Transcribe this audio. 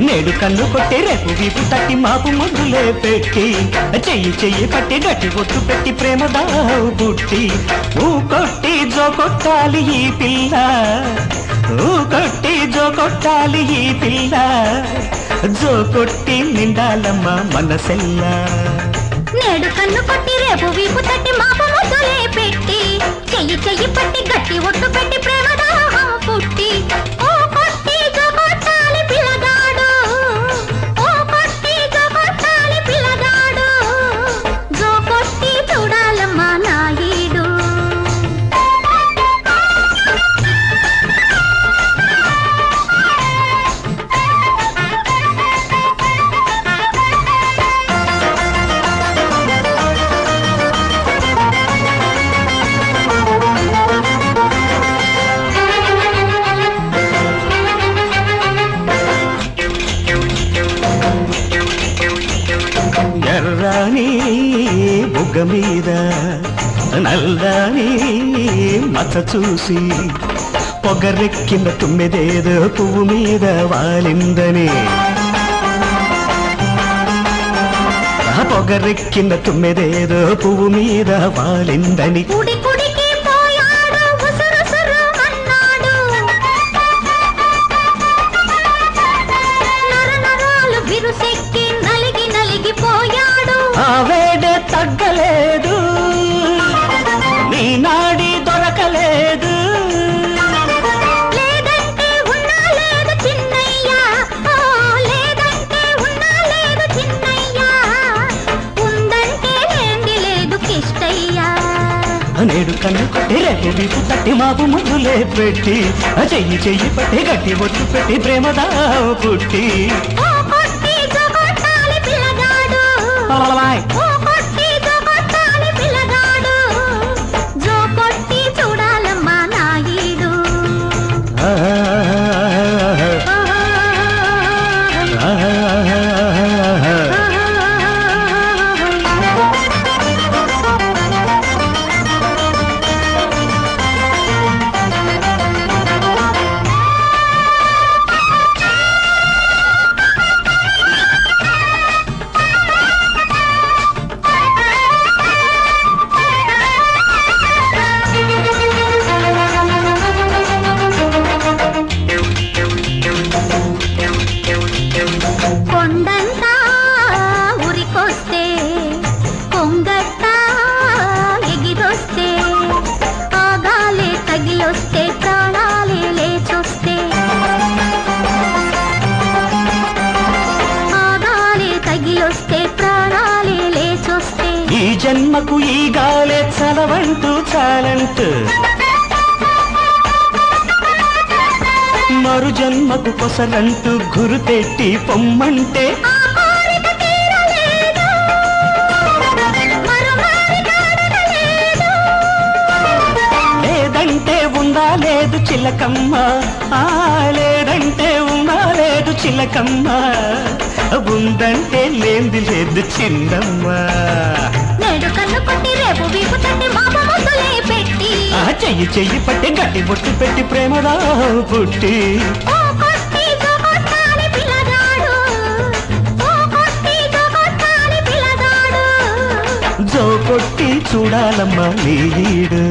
నేడు కన్ను కొట్టి రేపు వీపు తట్టి మాపు ముద్దులే పెట్టి చెయ్యి చెయ్యి పట్టి గట్టి ఒట్టు పెట్టి ప్రేమ దావు బుట్టి ఊ కొట్టి జో కొట్టాలి ఈ పిల్ల ఊ కొట్టి జో కొట్టాలి ఈ పిల్ల జో కొట్టి నిండాలమ్మ మనసెల్లా నేడు కన్ను కొట్టి రేపు వీపు తట్టి మాపు ముద్దులే పెట్టి చెయ్యి చెయ్యి పట్టి గట్టి ఒట్టు పెట్టి ప్రేమ దాహం పుట్టి ఓ కొట్టి జో కొట్టాలి పిల్లగాడు ఓ కొట్టి జో కొట్టాలి పిల్లగాడు జో కొట్టి చూడాలమ్మా నాయుడు ఎర్రాని బుగ్గ మీద నల్లని మచ్చ చూసి పొగరెక్కిన తుమ్మెదేదో పువ్వు మీద వాలిందని పొగరెక్కిన తుమ్మెదేదో పువ్వు మీద వాలిందని ఆవేడే తగ్గలేదు నీ నాడి దొరకలేదు లేదంటే ఉన్నా లేదు చిన్నయ్యా లేదంటే ఉన్నా లేదు చిన్నయ్యా ఉందంటే ఏంది లేదు కిష్టయ్యా నేడు కన్ను కొట్టి రేపు వీపు తట్టి మాపు ముద్దులే పెట్టి చెయ్యి చెయ్యి పట్టి గట్టి ఒట్టు పెట్టి ప్రేమ దావు పుట్టి చూడాలమ్మా నాయుడు కొండంతా ఉరికొస్తే కొంగట్టా ఎగిరొస్తే ఆగాలే తగిలొస్తే ప్రాణాలే లేచొస్తే ఆగాలే తగిలొస్తే ప్రాణాలే లేచొస్తే ఈ జన్మకు ఈ గాలే చలవంటూ చాలంటూ మరు జన్మకు కొసరంటూ గురు పెట్టి పొమ్మంటే లేదంటే ఉందా లేదు చిలకమ్మ లేదంటే ఉందా లేదు చిలకమ్మ ఉందంటే లేంది లేదు చిన్నమ్మ నేడు కన్ను కొట్టి రేపు వీపు తట్టి మాపు ముద్దులే పెట్టి చెయ్యి చెయ్యి పట్టి గట్టి బొట్టు పెట్టి ప్రేమదా పుట్టి ఓ కొట్టి జో కొట్టాలి పిల్లగాడు ఓ కొట్టి జో కొట్టాలి పిల్లగాడు జో కొట్టి చూడాలమ్మా నీడు